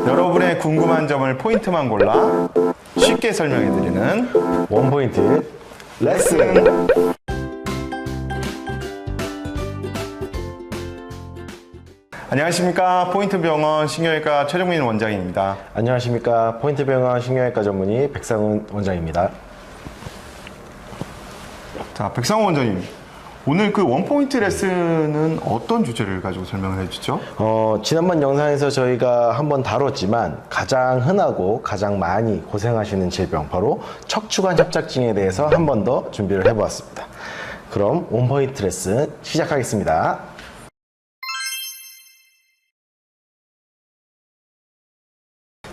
여러분의 궁금한 점을 포인트만 골라 쉽게 설명해드리는 원포인트 레슨. 안녕하십니까, 포인트병원 신경외과 최종민 원장입니다. 안녕하십니까, 포인트병원 신경외과 전문의 백상훈 원장입니다. 자, 백상호 원장님, 오늘 그 원포인트 레슨은 어떤 주제를 가지고 설명을 해주죠? 지난번 영상에서 저희가 한번 다뤘지만 가장 흔하고 가장 많이 고생하시는 질병, 바로 척추관 협착증에 대해서 한 번 더 준비를 해보았습니다. 그럼 원포인트 레슨 시작하겠습니다.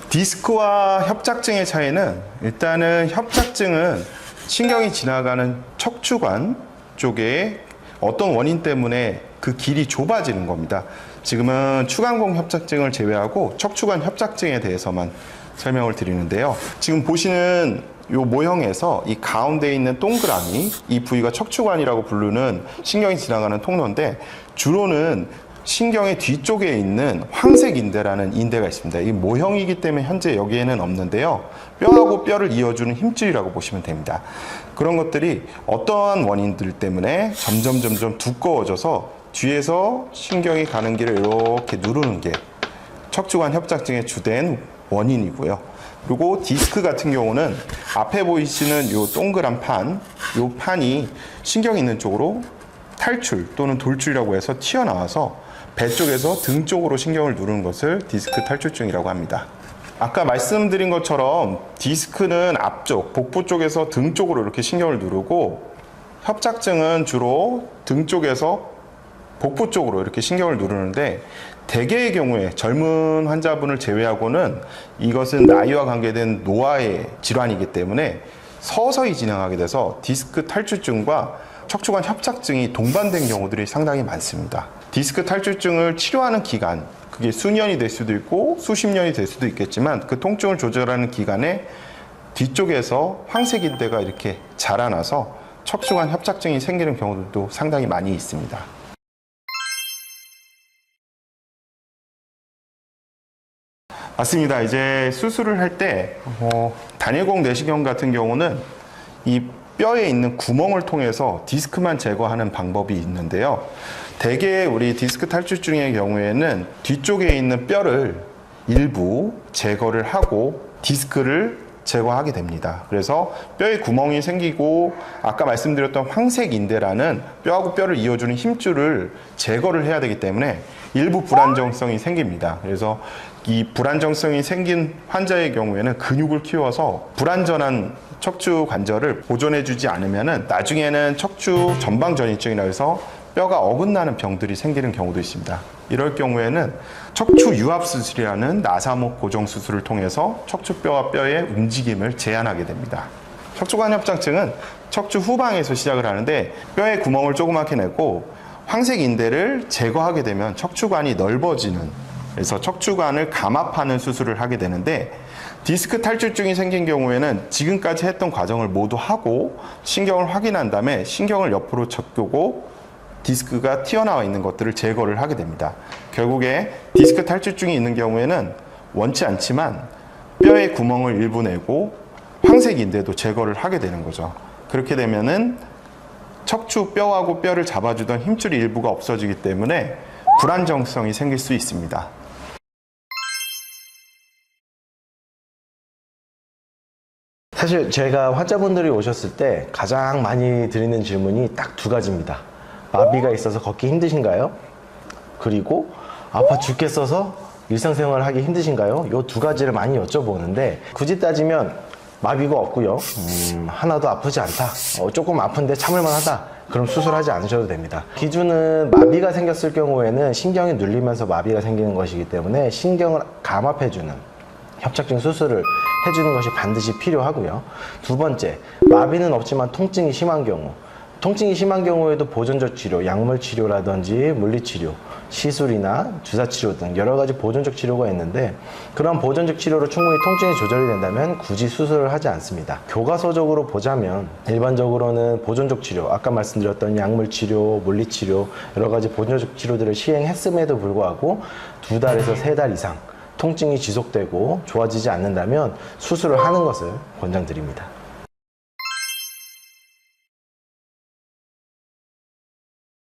디스크와 협착증의 차이는, 일단은 협착증은 신경이 지나가는 척추관 쪽에 어떤 원인 때문에 그 길이 좁아지는 겁니다. 지금은 추간공 협착증을 제외하고 척추관 협착증에 대해서만 설명을 드리는데요. 지금 보시는 이 모형에서 이 가운데 있는 동그라미, 이 부위가 척추관이라고 부르는 신경이 지나가는 통로인데, 주로는 신경의 뒤쪽에 있는 황색인대라는 인대가 있습니다. 이 모형이기 때문에 현재 여기에는 없는데요. 뼈하고 뼈를 이어주는 힘줄이라고 보시면 됩니다. 그런 것들이 어떠한 원인들 때문에 점점 두꺼워져서 뒤에서 신경이 가는 길을 이렇게 누르는 게 척추관 협착증의 주된 원인이고요. 그리고 디스크 같은 경우는 앞에 보이시는 이 동그란 판, 이 판이 신경이 있는 쪽으로 탈출 또는 돌출이라고 해서 튀어나와서 배 쪽에서 등 쪽으로 신경을 누르는 것을 디스크 탈출증이라고 합니다. 아까 말씀드린 것처럼 디스크는 앞쪽, 복부 쪽에서 등 쪽으로 이렇게 신경을 누르고, 협착증은 주로 등 쪽에서 복부 쪽으로 이렇게 신경을 누르는데, 대개의 경우에 젊은 환자분을 제외하고는 이것은 나이와 관계된 노화의 질환이기 때문에 서서히 진행하게 돼서 디스크 탈출증과 척추관 협착증이 동반된 경우들이 상당히 많습니다. 디스크 탈출증을 치료하는 기간, 그게 수년이 될 수도 있고 수십 년이 될 수도 있겠지만, 그 통증을 조절하는 기간에 뒤쪽에서 황색인대가 이렇게 자라나서 척추관 협착증이 생기는 경우들도 상당히 많이 있습니다. 맞습니다. 이제 수술을 할 때 단일공 내시경 같은 경우는 이 뼈에 있는 구멍을 통해서 디스크만 제거하는 방법이 있는데요. 대개 우리 디스크 탈출증의 경우에는 뒤쪽에 있는 뼈를 일부 제거를 하고 디스크를 제거하게 됩니다. 그래서 뼈에 구멍이 생기고 아까 말씀드렸던 황색인대라는 뼈하고 뼈를 이어주는 힘줄을 제거를 해야 되기 때문에 일부 불안정성이 생깁니다. 그래서 이 불안정성이 생긴 환자의 경우에는 근육을 키워서 불안전한 척추 관절을 보존해주지 않으면 나중에는 척추 전방전이증이라 해서 뼈가 어긋나는 병들이 생기는 경우도 있습니다. 이럴 경우에는 척추 유합 수술이라는 나사목 고정 수술을 통해서 척추뼈와 뼈의 움직임을 제한하게 됩니다. 척추관 협착증은 척추 후방에서 시작을 하는데, 뼈에 구멍을 조그맣게 내고 황색 인대를 제거하게 되면 척추관이 넓어지는, 그래서 척추관을 감압하는 수술을 하게 되는데, 디스크 탈출증이 생긴 경우에는 지금까지 했던 과정을 모두 하고 신경을 확인한 다음에 신경을 옆으로 젖고 디스크가 튀어나와 있는 것들을 제거를 하게 됩니다. 결국에 디스크 탈출증이 있는 경우에는 원치 않지만 뼈의 구멍을 일부 내고 황색인대도 제거를 하게 되는 거죠. 그렇게 되면은 척추 뼈하고 뼈를 잡아주던 힘줄이 일부가 없어지기 때문에 불안정성이 생길 수 있습니다. 사실 제가 환자분들이 오셨을 때 가장 많이 드리는 질문이 딱 두 가지입니다. 마비가 있어서 걷기 힘드신가요? 그리고 아파 죽겠어서 일상생활을 하기 힘드신가요? 이 두 가지를 많이 여쭤보는데, 굳이 따지면 마비가 없고요, 하나도 아프지 않다, 조금 아픈데 참을만 하다, 그럼 수술하지 않으셔도 됩니다. 기준은 마비가 생겼을 경우에는 신경이 눌리면서 마비가 생기는 것이기 때문에 신경을 감압해주는 협착증 수술을 해주는 것이 반드시 필요하고요. 두 번째, 마비는 없지만 통증이 심한 경우, 통증이 심한 경우에도 보존적 치료, 약물 치료라든지 물리치료, 시술이나 주사치료 등 여러 가지 보존적 치료가 있는데, 그런 보존적 치료로 충분히 통증이 조절이 된다면 굳이 수술을 하지 않습니다. 교과서적으로 보자면 일반적으로는 보존적 치료, 아까 말씀드렸던 약물 치료, 물리치료, 여러 가지 보존적 치료들을 시행했음에도 불구하고 2달에서 3달 이상 통증이 지속되고 좋아지지 않는다면 수술을 하는 것을 권장드립니다.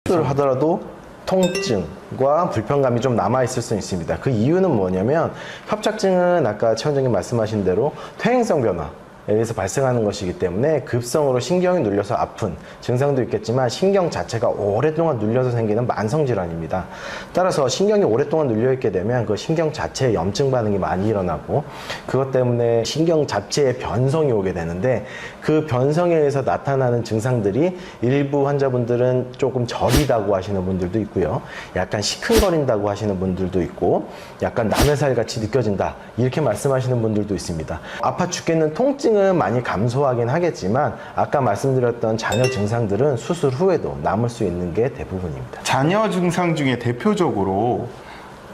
수술을 하더라도 통증과 불편감이 좀 남아있을 수 있습니다. 그 이유는 뭐냐면 협착증은 아까 최 원장님 말씀하신 대로 퇴행성 변화에 의해서 발생하는 것이기 때문에 급성으로 신경이 눌려서 아픈 증상도 있겠지만 신경 자체가 오랫동안 눌려서 생기는 만성질환입니다. 따라서 신경이 오랫동안 눌려있게 되면 그 신경 자체에 염증 반응이 많이 일어나고 그것 때문에 신경 자체에 변성이 오게 되는데 그 변성에 의해서 나타나는 증상들이 일부 환자분들은 조금 저리다고 하시는 분들도 있고요. 약간 시큰거린다고 하시는 분들도 있고 약간 남의 살 같이 느껴진다 이렇게 말씀하시는 분들도 있습니다. 아파 죽겠는 통증은 많이 감소하긴 하겠지만 아까 말씀드렸던 잔여 증상들은 수술 후에도 남을 수 있는 게 대부분입니다. 잔여 증상 중에 대표적으로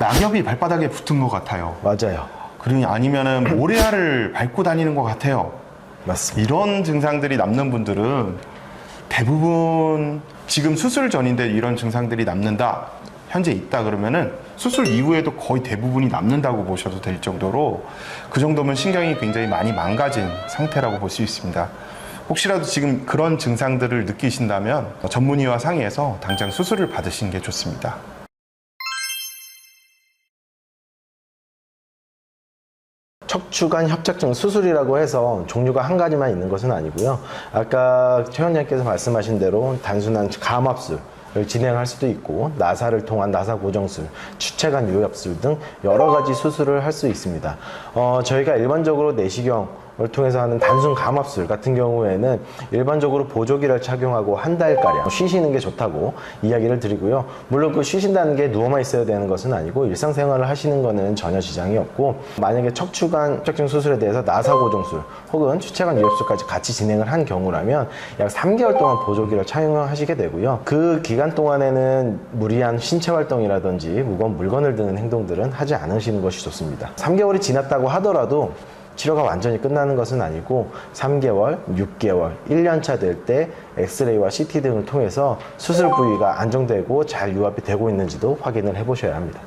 낙엽이 발바닥에 붙은 것 같아요. 맞아요. 그러니 아니면은 모래알을 밟고 다니는 것 같아요. 맞습니다. 이런 증상들이 남는 분들은 대부분 지금 수술 전인데 이런 증상들이 남는다, 현재 있다 그러면은 수술 이후에도 거의 대부분이 남는다고 보셔도 될 정도로 그 정도면 신경이 굉장히 많이 망가진 상태라고 볼 수 있습니다. 혹시라도 지금 그런 증상들을 느끼신다면 전문의와 상의해서 당장 수술을 받으시는 게 좋습니다. 척추관 협착증 수술이라고 해서 종류가 한 가지만 있는 것은 아니고요. 아까 최 원장님께서 말씀하신 대로 단순한 감압술 을 진행할 수도 있고 나사를 통한 나사 고정술, 추체관 유압술 등 여러 가지 수술을 할 수 있습니다. 저희가 일반적으로 내시경을 통해서 하는 단순 감압술 같은 경우에는 일반적으로 보조기를 착용하고 한 달가량 쉬시는 게 좋다고 이야기를 드리고요. 물론 그 쉬신다는 게 누워만 있어야 되는 것은 아니고 일상생활을 하시는 거는 전혀 지장이 없고 만약에 척추관 협착증 수술에 대해서 나사 고정술 혹은 추체관 유압술까지 같이 진행을 한 경우라면 약 3개월 동안 보조기를 착용하시게 되고요. 그 기간 동안에는 무리한 신체 활동이라든지 무거운 물건을 드는 행동들은 하지 않으시는 것이 좋습니다. 3개월이 지났다고 하더라도 치료가 완전히 끝나는 것은 아니고 3개월, 6개월, 1년차 될 때 엑스레이와 CT 등을 통해서 수술 부위가 안정되고 잘 유압이 되고 있는지도 확인을 해보셔야 합니다.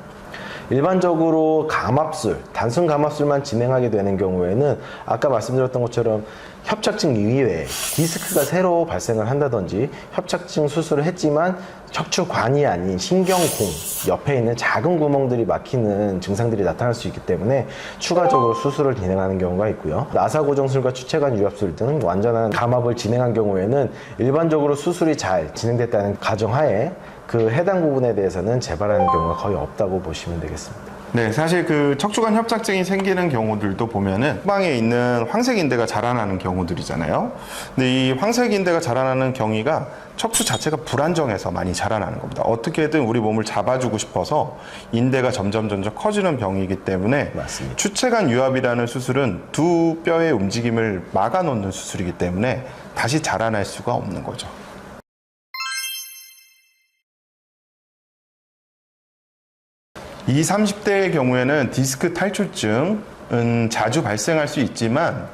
일반적으로 감압술, 단순 감압술만 진행하게 되는 경우에는 아까 말씀드렸던 것처럼 협착증 이외에 디스크가 새로 발생을 한다든지 협착증 수술을 했지만 척추관이 아닌 신경공 옆에 있는 작은 구멍들이 막히는 증상들이 나타날 수 있기 때문에 추가적으로 수술을 진행하는 경우가 있고요. 나사고정술과 추체관 유압술 등 완전한 감압을 진행한 경우에는 일반적으로 수술이 잘 진행됐다는 가정하에 그 해당 부분에 대해서는 재발하는 경우가 거의 없다고 보시면 되겠습니다. 네, 사실 그 척추관 협착증이 생기는 경우들도 보면은 후방에 있는 황색인대가 자라나는 경우들이잖아요. 근데 이 황색인대가 자라나는 경위가 척추 자체가 불안정해서 많이 자라나는 겁니다. 어떻게든 우리 몸을 잡아주고 싶어서 인대가 점점 커지는 병이기 때문에 맞습니다. 추체관 유압이라는 수술은 두 뼈의 움직임을 막아놓는 수술이기 때문에 다시 자라날 수가 없는 거죠. 20, 30대의 경우에는 디스크 탈출증은 자주 발생할 수 있지만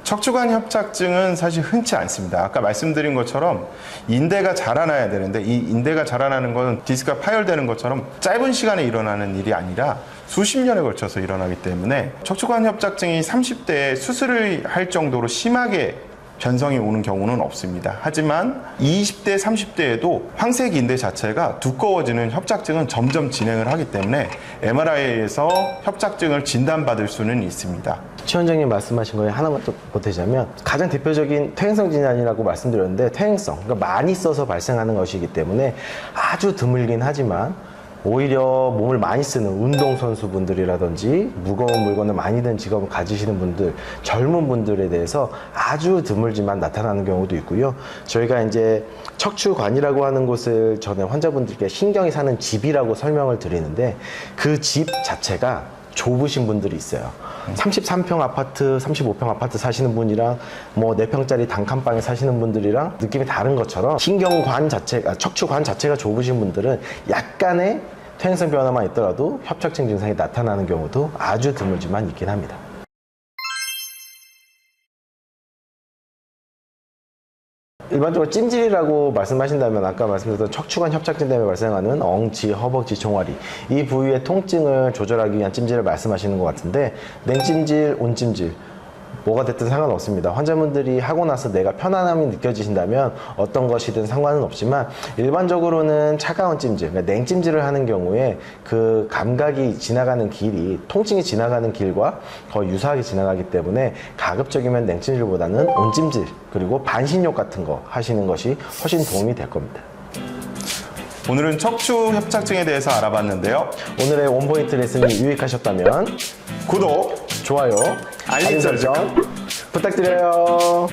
척추관 협착증은 사실 흔치 않습니다. 아까 말씀드린 것처럼 인대가 자라나야 되는데 이 인대가 자라나는 건 디스크가 파열되는 것처럼 짧은 시간에 일어나는 일이 아니라 수십 년에 걸쳐서 일어나기 때문에 척추관 협착증이 30대에 수술을 할 정도로 심하게 변성이 오는 경우는 없습니다. 하지만 20대, 30대에도 황색 인대 자체가 두꺼워지는 협착증은 점점 진행을 하기 때문에 MRI에서 협착증을 진단받을 수는 있습니다. 최 원장님 말씀하신 거에 하나만 더 보태자면 가장 대표적인 퇴행성 질환이라고 말씀드렸는데 퇴행성, 그러니까 많이 써서 발생하는 것이기 때문에 아주 드물긴 하지만 오히려 몸을 많이 쓰는 운동선수분들이라든지 무거운 물건을 많이 든 직업을 가지시는 분들, 젊은 분들에 대해서 아주 드물지만 나타나는 경우도 있고요. 저희가 이제 척추관이라고 하는 곳을 전에 환자분들께 신경이 사는 집이라고 설명을 드리는데 그 집 자체가 좁으신 분들이 있어요. 33평 아파트, 35평 아파트 사시는 분이랑 뭐 4평짜리 단칸방에 사시는 분들이랑 느낌이 다른 것처럼 신경관 자체가, 척추관 자체가 좁으신 분들은 약간의 퇴행성 변화만 있더라도 협착증 증상이 나타나는 경우도 아주 드물지만 있긴 합니다. 일반적으로 찜질이라고 말씀하신다면 아까 말씀드렸던 척추관 협착증 때문에 발생하는 엉치, 허벅지, 종아리 이 부위의 통증을 조절하기 위한 찜질을 말씀하시는 것 같은데 냉찜질, 온찜질 뭐가 됐든 상관없습니다. 환자분들이 하고 나서 내가 편안함이 느껴지신다면 어떤 것이든 상관은 없지만 일반적으로는 차가운 찜질, 그러니까 냉찜질을 하는 경우에 그 감각이 지나가는 길이 통증이 지나가는 길과 거의 유사하게 지나가기 때문에 가급적이면 냉찜질보다는 온찜질 그리고 반신욕 같은 거 하시는 것이 훨씬 도움이 될 겁니다. 오늘은 척추 협착증에 대해서 알아봤는데요. 오늘의 원포인트 레슨이 유익하셨다면 구독, 좋아요, 알림 설정 부탁드려요.